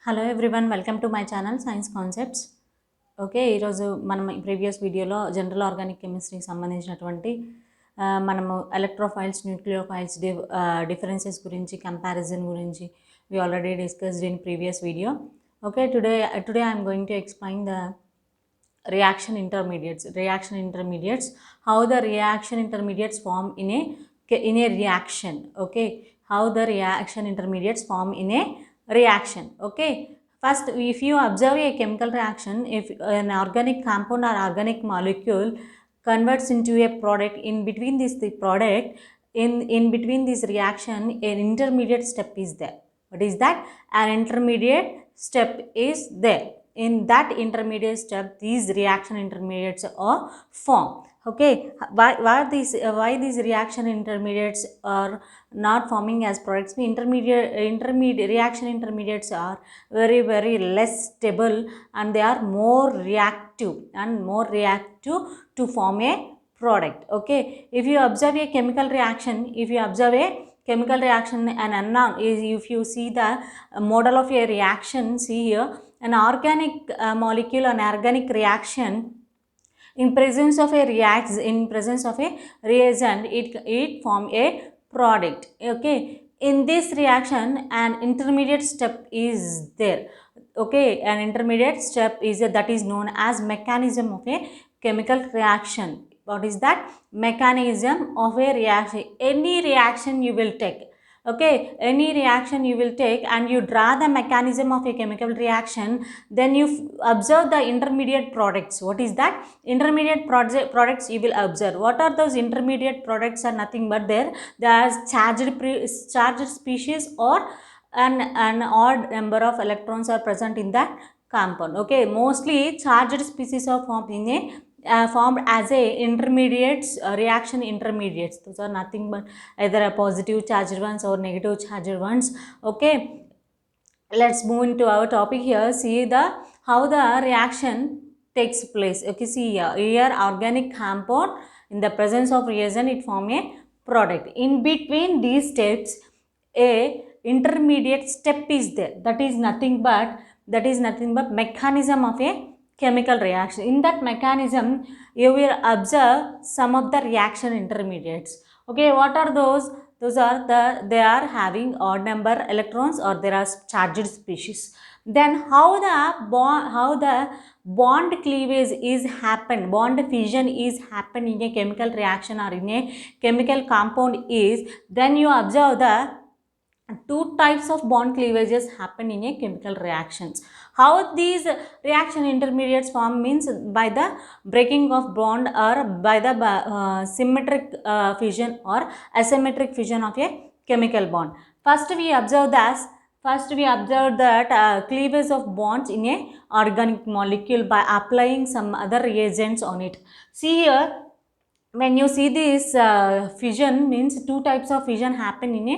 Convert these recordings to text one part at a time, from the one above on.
Hello everyone, welcome to my channel science concepts. Okay, ఈరోజు మనం previous వీడియోలో general organic కెమిస్ట్రీకి సంబంధించినటువంటి మనము ఎలక్ట్రోఫైల్స్, న్యూక్లియోఫైల్స్ డిఫరెన్సెస్ గురించి, కంపారిజన్ గురించి we already discussed in previous video. Okay, today I am going to explain the reaction intermediates, how the reaction intermediates form in a reaction. Okay, how the reaction intermediates form in a reaction. Okay, first, if you observe a chemical reaction, if an organic compound or organic molecule converts into a product, in between this the product, in between this reaction, an intermediate step is there. What is that? An intermediate step is there. In that intermediate step, these reaction intermediates are formed. Okay, why these reaction intermediates are not forming as products? Intermediate reaction intermediates are very less stable, and they are more reactive to form a product. Okay, if you observe a chemical reaction, and unknown is, if you see the model of a reaction, see here, an organic molecule, an organic reaction, in presence of a reagent, it form a product. Okay, in this reaction, an intermediate step is there. Okay, an intermediate step is that is known as mechanism of a chemical reaction. What is that? Mechanism of a reaction. Any reaction you will take, okay, any reaction you will take and you draw the mechanism of a chemical reaction, then you observe the intermediate products. What is that? Intermediate products you will observe. What are those intermediate products? Are nothing but they are charged species or an odd number of electrons are present in that compound. Okay, mostly charged species are formed as a intermediates, reaction intermediates. Those are nothing but either a positive charged ones or negative charged ones. Okay, let's move into our topic here. See how the reaction takes place. Okay, see here organic compound, in the presence of reagent, it form a product. In between these steps, a intermediate step is there. That is nothing but mechanism of a chemical reaction. In that mechanism, you will observe some of the reaction intermediates. Okay, what are those? Those are they are having odd number electrons, or there are charged species. Then how the bond cleavage is happen, bond fission is happen in a chemical reaction or in a chemical compound is, then you observe the two types of bond cleavages happen in a chemical reactions. How these reaction intermediates form means by the breaking of bond, or by the symmetric fission or asymmetric fission of a chemical bond. First we observe that cleavage of bonds in a organic molecule by applying some other reagents on it. See here, when you see this fission, means two types of fission happen in a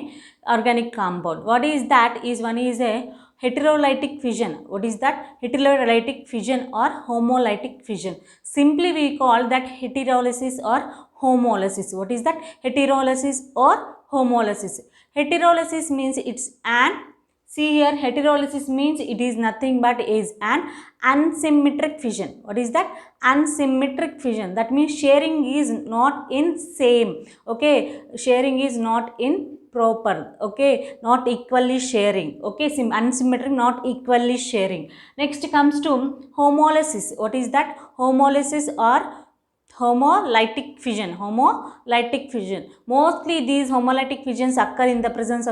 organic compound. What is that? Is one is a heterolytic fission. What is that? Heterolytic fission or homolytic fission. Simply we call that heterolysis or homolysis. What is that? Heterolysis or homolysis. Heterolysis means it's an, see here, heterolysis means it is nothing but is an unsymmetric fission. What is that? Unsymmetric fission. That means sharing is not in same. Okay, sharing is not in proper. Okay, not equally sharing. Okay, unsymmetric, not equally sharing. Next comes to homolysis. What is that? Homolysis or homolytic fission. Mostly these homolytic fissions occur in the presence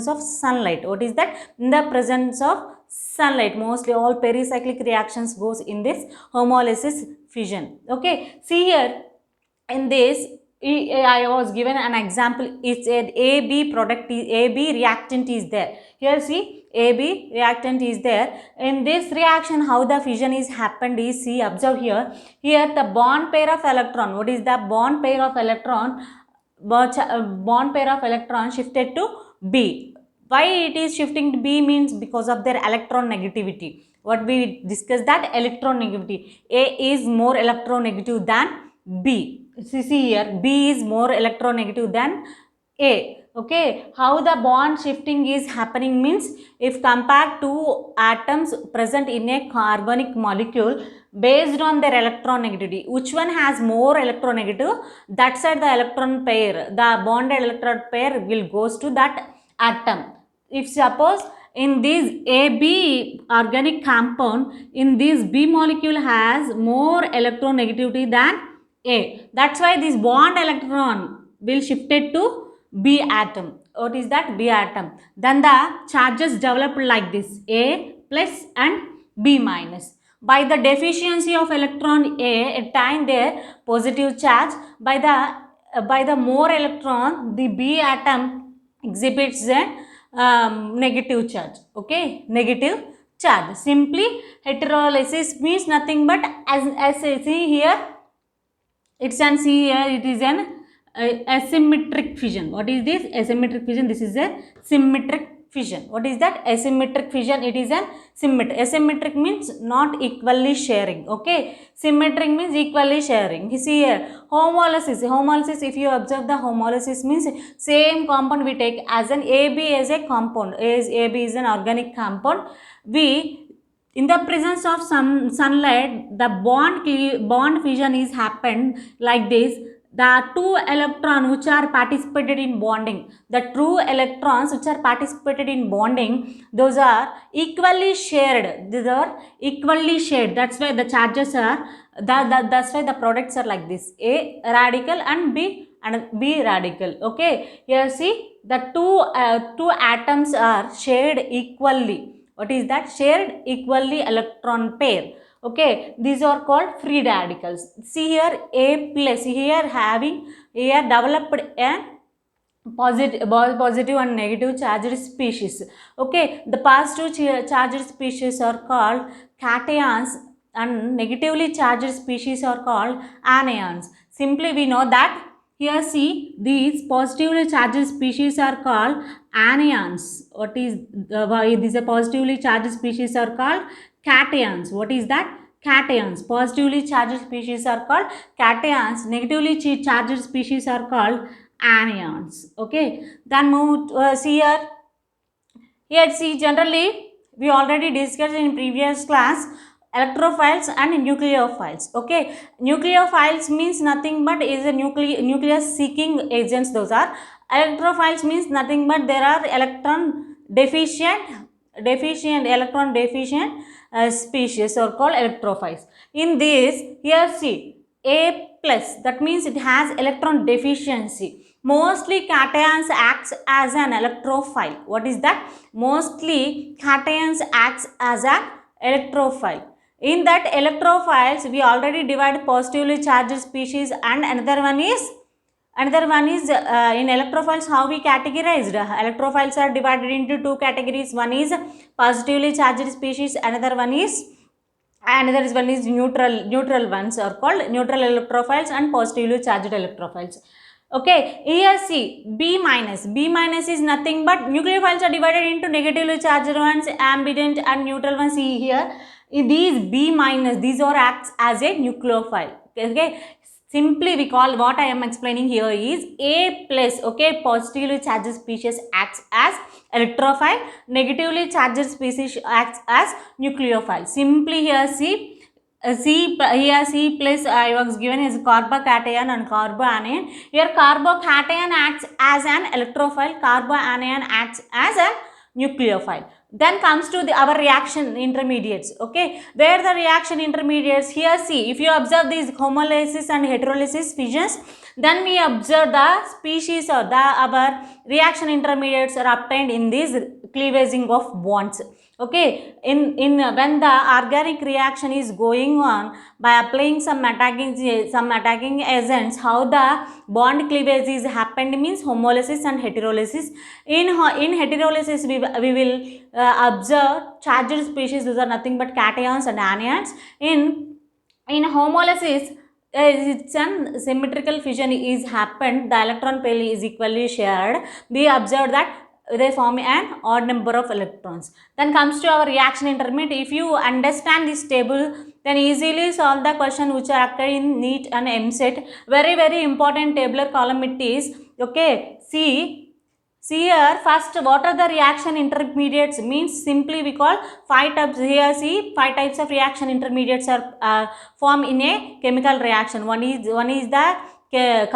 of sunlight. What is that? In the presence of sunlight, mostly all pericyclic reactions goes in this homolysis fission. Okay, see here, in this I was given an example. It's an AB reactant is there. Here see, AB reactant is there. In this reaction, how the fission is happened is, see, observe here. Here the bond pair of electron. What is the bond pair of electron? Bond pair of electron shifted to B. Why it is shifting to B means because of their electron negativity. What we discussed, that electron negativity. A is more electronegative than B. See here, B is more electronegative than A. Okay, how the bond shifting is happening means, if compared two atoms present in a carbonic molecule based on their electron negativity, which one has more electronegative, that side the electron pair, the bonded electron pair will goes to that atom. If suppose in this AB organic compound, in this B molecule has more electronegativity than A, that's why this bond electron will shifted to B atom. What is that? B atom. Then the charges developed like this, A plus and B minus. By the deficiency of electron A, attain their positive charge. By the more electron, the B atom exhibits a negative charge. Okay, negative charge. Simply heterolysis means nothing but, as I see here, it's an see here, it is an asymmetric fission. What is this? Asymmetric fission. This is a symmetric fission. What is that? Asymmetric fission. It is a symmetric. Asymmetric means not equally sharing. Okay. Symmetric means equally sharing. You see here, homolysis. Homolysis, if you observe the homolysis means same compound we take as an AB as a compound. As AB is an organic compound. We, in the presence of some sunlight, the bond fission is happened like this. The two electrons which are participated in bonding, the true electrons which are participated in bonding, those are equally shared. These are equally shared. That's why the charges are, that's why the products are like this: A radical and B radical. Okay, here see, the two atoms are shared equally. What is that? Shared equally electron pair. Okay, these are called free radicals. See here, A plus, here having, here developed a positive and negative charged species. Okay, the positive charged species are called cations and negatively charged species are called anions. Simply we know that, here see, these positively charged species are called anions. What is why these are positively charged species are called cations? What is that? Cations. Positively charged species are called cations. Negatively charged species are called anions. Okay. Then move see here. Here see, generally we already discussed in previous class electrophiles and nucleophiles. Okay, nucleophiles means nothing but is a nucleus seeking agents. Those are. Electrophiles means nothing but there are electron deficient species are called electrophiles. In this, here see, A plus, that means it has electron deficiency. Mostly cations acts as an electrophile. What is that? Mostly cations acts as an electrophile. In that electrophiles, we already divide positively charged species, and another one is in electrophiles, how we categorized. Electrophiles are divided into two categories. One is positively charged species, another one is neutral ones are called neutral electrophiles and positively charged electrophiles. Okay, here see, B minus. B minus is nothing but nucleophiles are divided into negatively charged ones, ambient and neutral ones. See here, these B minus, these are acts as a nucleophile. Okay, simply we call, what I am explaining here is A plus. Okay, positively charged species acts as electrophile, negatively charged species acts as nucleophile. Simply here see, here C plus I was given as carbocation and carboanion. Here carbocation acts as an electrophile, carboanion acts as a nucleophile. Then comes to our reaction intermediates. Okay, where the reaction intermediates, here see, if you observe these homolysis and heterolysis fissions, then we observe the species or our reaction intermediates are obtained in this cleavaging of bonds. Okay, in when the organic reaction is going on, by applying some attacking agents, how the bond cleavage is happened means homolysis and heterolysis. In heterolysis, we will observe charged species. Those are nothing but cations and anions. In homolysis, it's an symmetrical fission is happened. The electron pair is equally shared. We observe that they form an odd number of electrons. Then comes to our reaction intermediate. If you understand this table, then easily solve the question which are occur in NEET and EAMCET. Very important tabular column it is. Okay, see, See here, first, what are the reaction intermediates? Means simply we call 5 types. Here see 5 types of reaction intermediates are formed in a chemical reaction. One is the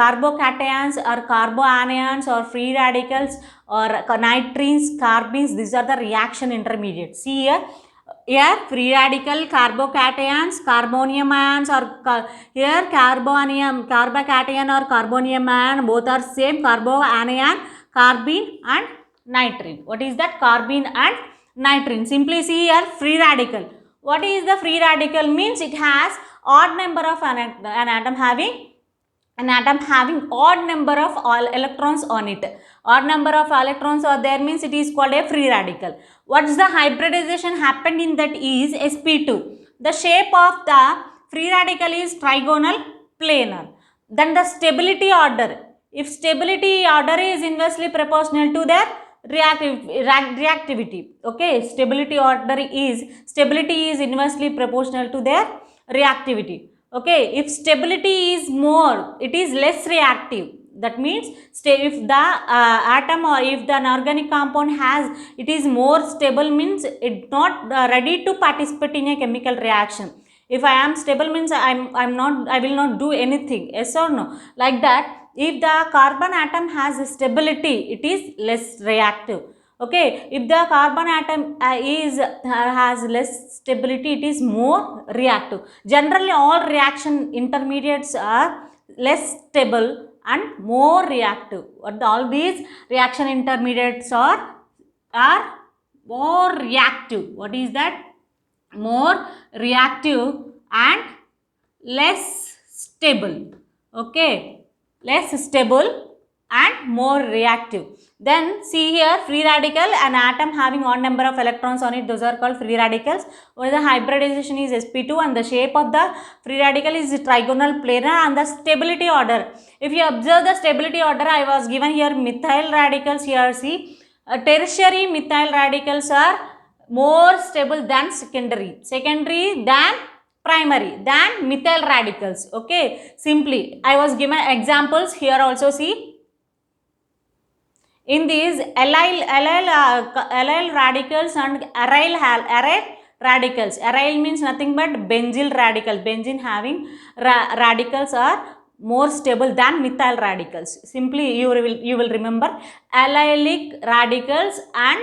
carbocations or carboanions or free radicals or nitrines, carbons. These are the reaction intermediates. See here. Here free radical, carbocations, carbonium ions, or here carbocation or carbonium ion, both are same, carboanion, carbene and nitrine. What is that? Carbene and nitrine. Simply see here free radical. What is the free radical? Means it has odd number of an atom having odd number of all electrons on it. Odd number of electrons are there means it is called a free radical. What's the hybridization happened in that is sp2. The shape of the free radical is trigonal planar. Then the stability order. If stability order is inversely proportional to their reactivity. Okay, stability is inversely proportional to their reactivity. Okay, if stability is more, it is less reactive. That means if the atom or if the organic compound it is more stable means it not ready to participate in a chemical reaction. If I am stable means I will not do anything. Yes or no? Like that, if the carbon atom has stability, it is less reactive. Okay, if the carbon atom has less stability, it is more reactive. Generally all reaction intermediates are less stable and more reactive. All these reaction intermediates are more reactive. What is that? More reactive and less stable. Okay, less stable and more reactive. Then see here, free radical, an atom having odd number of electrons on it, those are called free radicals. Where the hybridization is sp2 and the shape of the free radical is trigonal planar, and the stability order. If you observe the stability order, I was given here methyl radicals. Here see, tertiary methyl radicals are more stable than secondary than primary than methyl radicals. Okay, simply I was given examples here also. See, in these allyl radicals and aryl radicals. Aryl means nothing but benzyl radicals. Benzene having radicals are more stable than methyl radicals. Simply you will remember allylic radicals and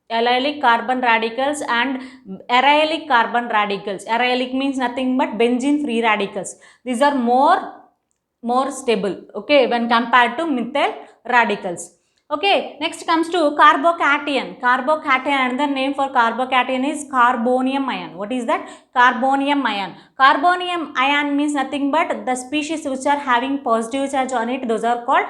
allylic carbon radicals and arylic carbon radicals. Arylic means nothing but benzene free radicals. These are more stable, okay, when compared to methyl radicals. Okay, next comes to carbocation. Carbocation, another name for carbocation is carbonium ion. What is that? Carbonium ion. Carbonium ion means nothing but the species which are having positive charge on it, those are called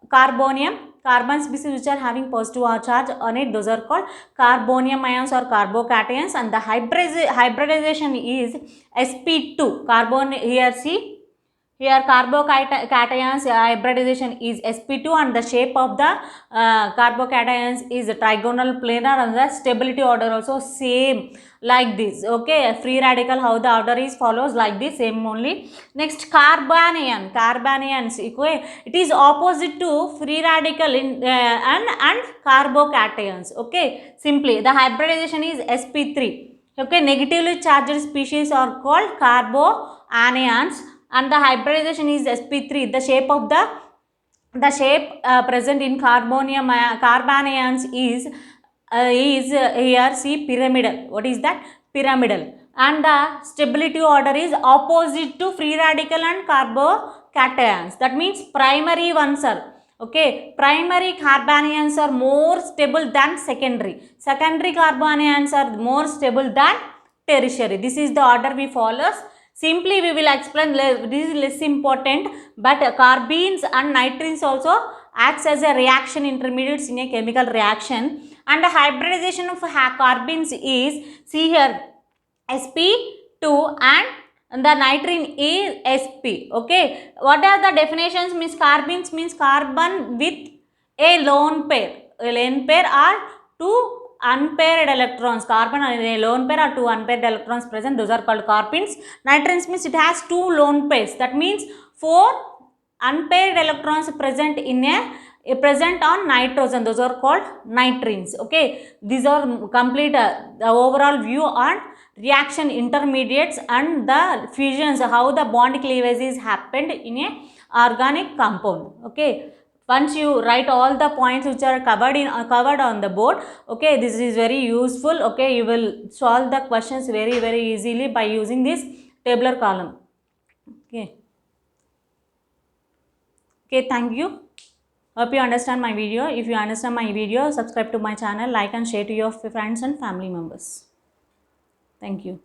carbonium. Carbon species which are having positive charge on it, those are called carbonium ions or carbocations. And the hybridization is sp2. Carbon, here see, here carbocations hybridization is sp2 and the shape of the carbocations is trigonal planar, and the stability order also same like this. Okay, free radical, how the order is follows like this, same only. Next, carbanions, okay, it is opposite to free radical in and carbocations. Okay, simply the hybridization is sp3. Okay, negatively charged species are called carboanions and the hybridization is sp3. The shape of the shape present in carbanions is here see pyramidal. What is that? Pyramidal. And the stability order is opposite to free radical and carbocations. That means primary ones are, okay, primary carbanions are more stable than secondary carbanions are more stable than tertiary. This is the order we follow. Simply we will explain, this is less important, but carbenes and nitrines also acts as a reaction intermediates in a chemical reaction. And the hybridization of carbenes is, see here, sp2 and the nitrine is sp. Okay, what are the definitions? Means carbenes means carbon with a lone pair. A lone pair are two unpaired electrons. Carbon and a lone pair or two unpaired electrons present, those are called carbenes. Nitrines means it has two lone pairs. That means 4 unpaired electrons present in a present on nitrogen, those are called nitrines. Okay, these are complete the overall view on reaction intermediates and the fusions, how the bond cleavage is happened in a organic compound. Okay, once you write all the points which are covered on the board, okay, this is very useful. Okay, you will solve the questions very easily by using this tabular column. Okay, thank you. Hope you understand my video. If you understand my video, subscribe to my channel, like and share to your friends and family members. Thank you.